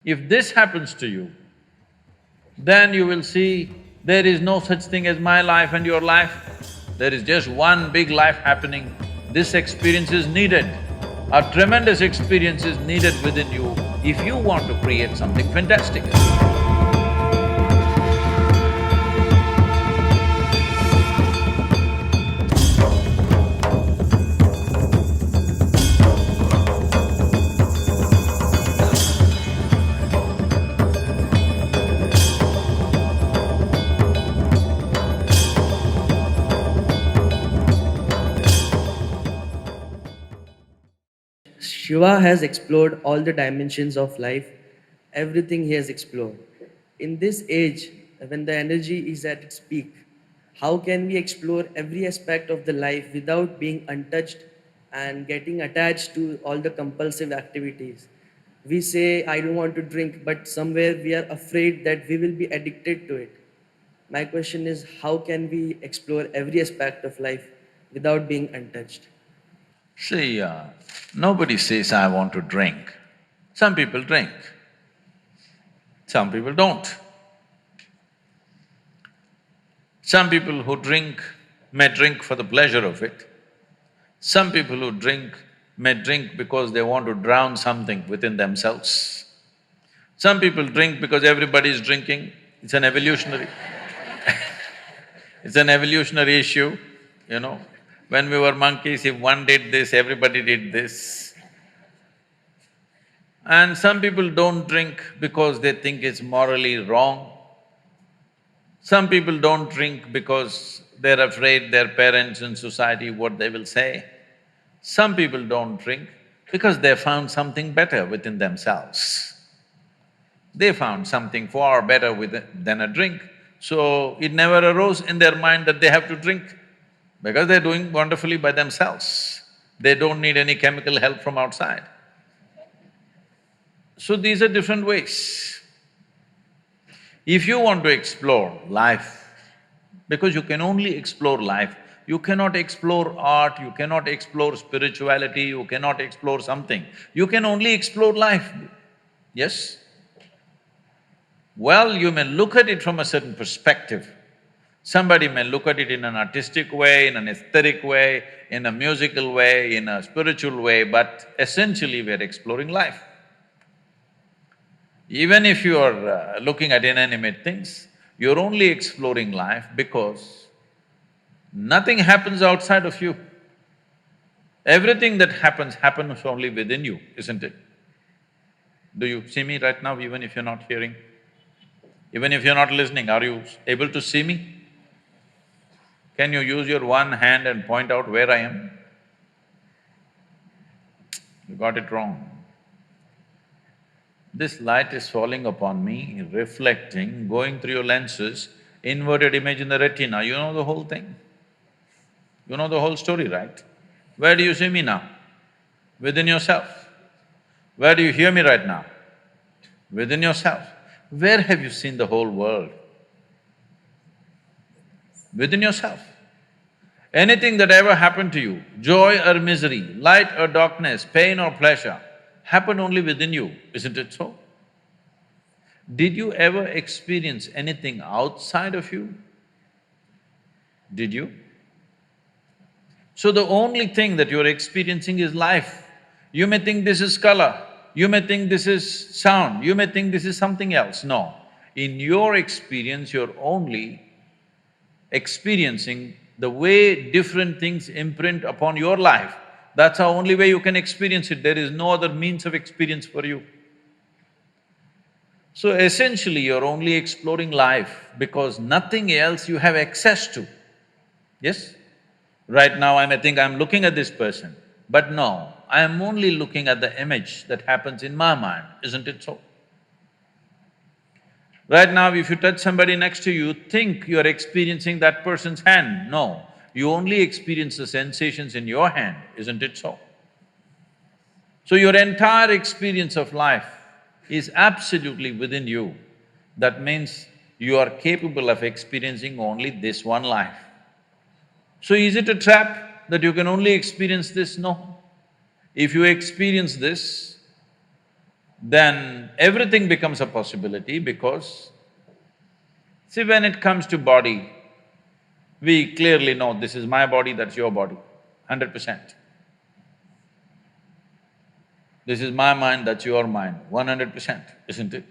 If this happens to you, then you will see there is no such thing as my life and your life. There is just one big life happening. This experience is needed. A tremendous experience is needed within you if you want to create something fantastic. Shiva has explored all the dimensions of life, everything he has explored. In this age, when the energy is at its peak, how can we explore every aspect of the life without being untouched and getting attached to all the compulsive activities? We say, I don't want to drink, but somewhere we are afraid that we will be addicted to it. My question is, how can we explore every aspect of life without being untouched? See, nobody says, I want to drink. Some people drink, some people don't. Some people who drink may drink for the pleasure of it. Some people who drink may drink because they want to drown something within themselves. Some people drink because everybody is drinking, it's an evolutionary it's an evolutionary issue, you know. When we were monkeys, if one did this, everybody did this. And some people don't drink because they think it's morally wrong. Some people don't drink because they're afraid their parents and society, what they will say. Some people don't drink because they found something better within themselves. They found something far better than a drink, so it never arose in their mind that they have to drink because they're doing wonderfully by themselves. They don't need any chemical help from outside. So these are different ways. If you want to explore life, because you can only explore life, you cannot explore art, you cannot explore spirituality, you cannot explore something. You can only explore life, yes? Well, you may look at it from a certain perspective. Somebody may look at it in an artistic way, in an aesthetic way, in a musical way, in a spiritual way, but essentially we're exploring life. Even if you are looking at inanimate things, you're only exploring life because nothing happens outside of you. Everything that happens only within you, isn't it? Do you see me right now, even if you're not hearing? Even if you're not listening, are you able to see me? Can you use your one hand and point out where I am? You got it wrong. This light is falling upon me, reflecting, going through your lenses, inverted image in the retina, you know the whole thing. You know the whole story, right? Where do you see me now? Within yourself. Where do you hear me right now? Within yourself. Where have you seen the whole world? Within yourself. Anything that ever happened to you, joy or misery, light or darkness, pain or pleasure, happened only within you, isn't it so? Did you ever experience anything outside of you? Did you? So the only thing that you're experiencing is life. You may think this is color, you may think this is sound, you may think this is something else. No. In your experience, you're only experiencing the way different things imprint upon your life. That's the only way you can experience it, there is no other means of experience for you. So essentially, you're only exploring life because nothing else you have access to, yes? Right now, I may think I'm looking at this person, but no, I am only looking at the image that happens in my mind, isn't it so? Right now, if you touch somebody next to you, you think you're experiencing that person's hand. No, you only experience the sensations in your hand, isn't it so? So your entire experience of life is absolutely within you. That means you are capable of experiencing only this one life. So is it a trap that you can only experience this? No. If you experience this, then everything becomes a possibility because, see, when it comes to body, we clearly know this is my body, that's your body, 100%. This is my mind, that's your mind, 100%, isn't it?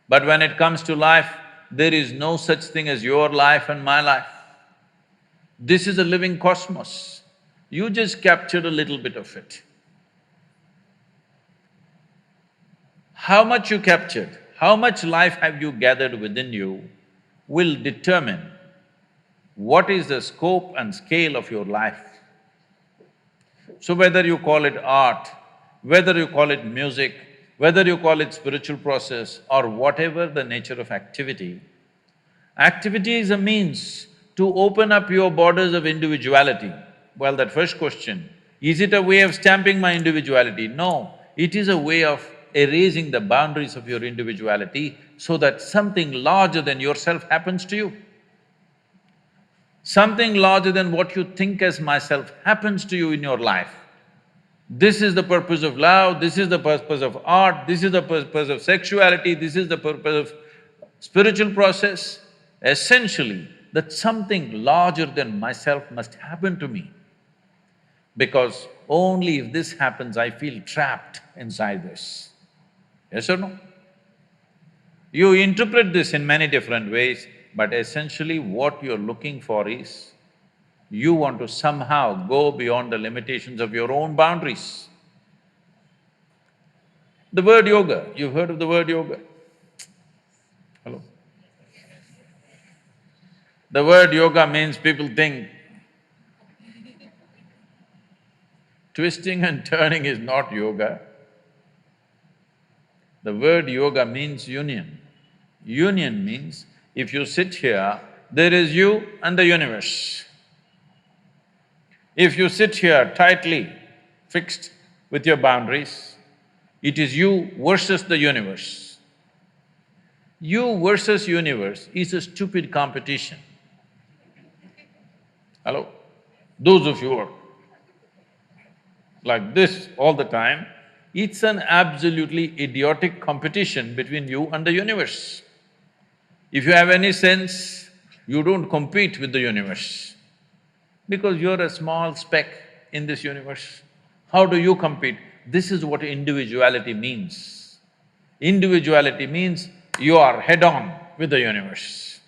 But when it comes to life, there is no such thing as your life and my life. This is a living cosmos. You just captured a little bit of it. How much you captured, how much life have you gathered within you will determine what is the scope and scale of your life. So whether you call it art, whether you call it music, whether you call it spiritual process or whatever the nature of activity, activity is a means to open up your borders of individuality. Well, that first question, is it a way of stamping my individuality? No, it is a way of erasing the boundaries of your individuality so that something larger than yourself happens to you. Something larger than what you think as myself happens to you in your life. This is the purpose of love, this is the purpose of art, this is the purpose of sexuality, this is the purpose of spiritual process. Essentially, that something larger than myself must happen to me, because only if this happens, I feel trapped inside this. Yes or no? You interpret this in many different ways, but essentially what you're looking for is, you want to somehow go beyond the limitations of your own boundaries. The word yoga, you've heard of the word yoga? Hello? The word yoga means people think twisting and turning is not yoga. The word yoga means union. Union means if you sit here, there is you and the universe. If you sit here tightly fixed with your boundaries, it is you versus the universe. You versus universe is a stupid competition. Hello? Those of you who are like this all the time, it's an absolutely idiotic competition between you and the universe. If you have any sense, you don't compete with the universe because you're a small speck in this universe. How do you compete? This is what individuality means. Individuality means you are head-on with the universe.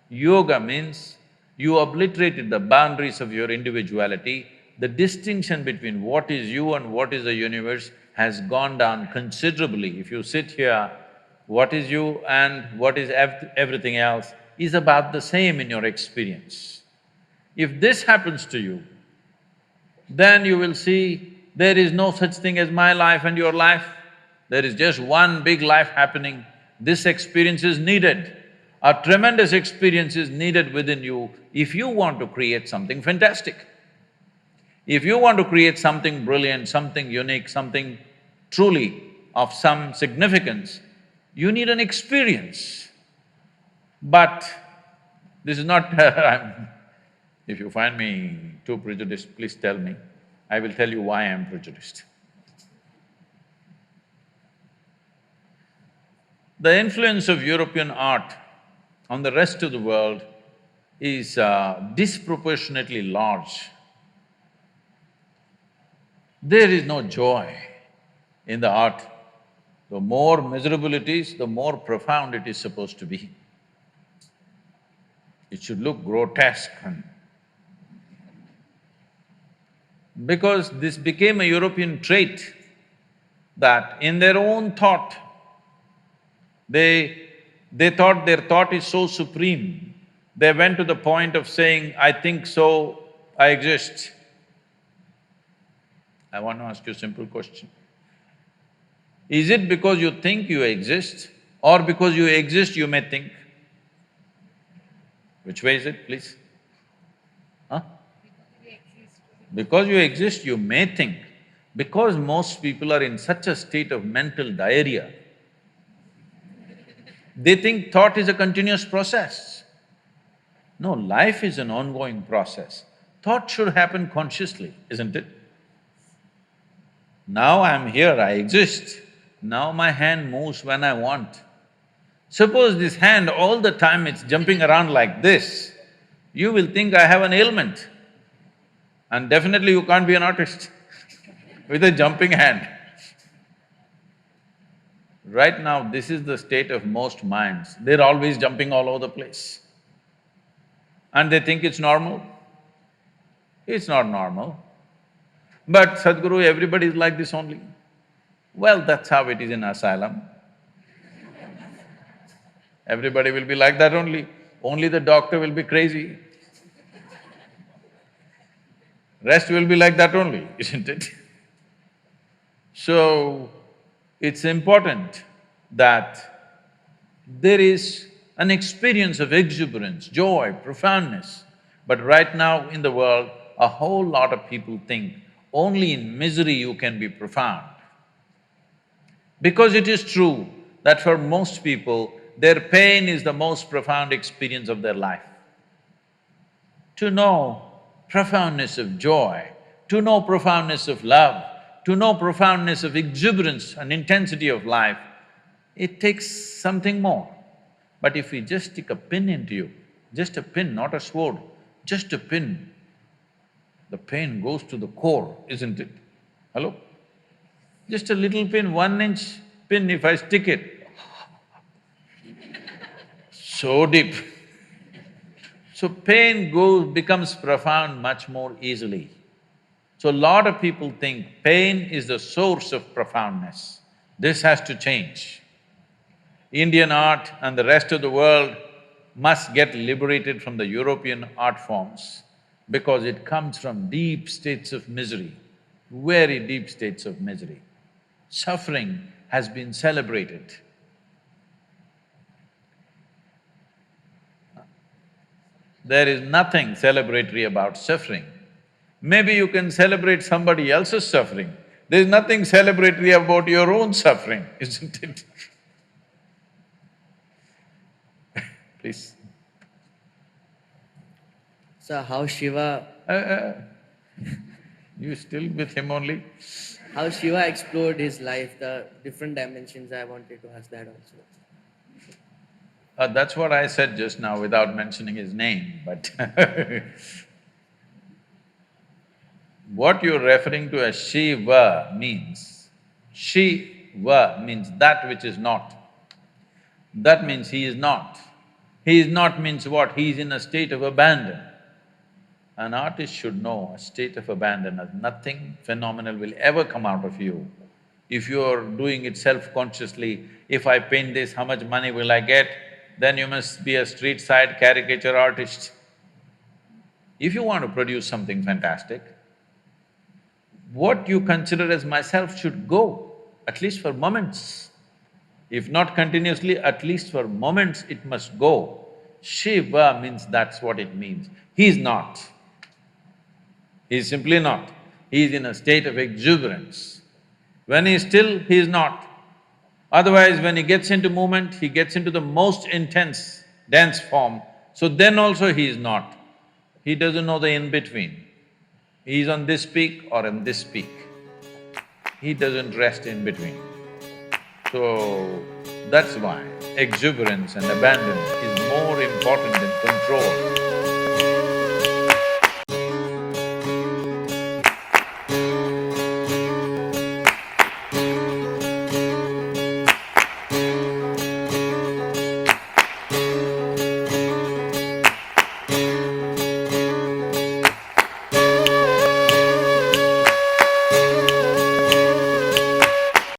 Yoga means you obliterated the boundaries of your individuality. The distinction between what is you and what is the universe has gone down considerably. If you sit here, what is you and what is everything else is about the same in your experience. If this happens to you, then you will see there is no such thing as my life and your life. There is just one big life happening. This experience is needed. A tremendous experience is needed within you if you want to create something fantastic. If you want to create something brilliant, something unique, something truly of some significance, you need an experience. But this is not if you find me too prejudiced, please tell me. I will tell you why I am prejudiced. The influence of European art on the rest of the world is disproportionately large. There is no joy in the art. The more miserable it is, the more profound it is supposed to be. It should look grotesque and… Because this became a European trait that in their own thought, they thought their thought is so supreme, they went to the point of saying, I think so, I exist. I want to ask you a simple question. Is it because you think you exist or because you exist you may think? Which way is it, please? Huh? Because you exist, you may think. Because most people are in such a state of mental diarrhea, they think thought is a continuous process. No, life is an ongoing process. Thought should happen consciously, isn't it? Now I'm here, I exist. Now my hand moves when I want. Suppose this hand all the time it's jumping around like this, you will think I have an ailment. And definitely you can't be an artist with a jumping hand. Right now, this is the state of most minds. They're always jumping all over the place. And they think it's normal. It's not normal. But Sadhguru, everybody is like this only. Well, that's how it is in asylum. Everybody will be like that only. Only the doctor will be crazy. Rest will be like that only, isn't it? So, it's important that there is an experience of exuberance, joy, profoundness. But right now in the world, a whole lot of people think only in misery you can be profound. Because it is true that for most people, their pain is the most profound experience of their life. To know profoundness of joy, to know profoundness of love, to know profoundness of exuberance and intensity of life, it takes something more. But if we just stick a pin into you, just a pin, not a sword, just a pin, the pain goes to the core, isn't it? Hello? Just a little pin, 1-inch pin, if I stick it, so deep. So pain becomes profound much more easily. So a lot of people think pain is the source of profoundness. This has to change. Indian art and the rest of the world must get liberated from the European art forms because it comes from deep states of misery, very deep states of misery. Suffering has been celebrated. There is nothing celebratory about suffering. Maybe you can celebrate somebody else's suffering. There's nothing celebratory about your own suffering, isn't it? Please. So how Shiva… You still with him only? how Shiva explored his life, the different dimensions, I wanted to ask that also. That's what I said just now without mentioning his name, but what you're referring to as Shiva means that which is not. That means he is not. He is not means what? He is in a state of abandon. An artist should know a state of abandon as nothing phenomenal will ever come out of you. If you're doing it self-consciously, if I paint this, how much money will I get? Then you must be a street-side caricature artist. If you want to produce something fantastic, what you consider as myself should go, at least for moments. If not continuously, at least for moments it must go. Shiva means that's what it means. He's not. He's simply not. He's in a state of exuberance. When he's still, he's not. Otherwise, when he gets into movement, he gets into the most intense dance form, so then also he is not. He doesn't know the in-between. He's on this peak or on this peak. He doesn't rest in between. So, that's why exuberance and abandon is more important than control.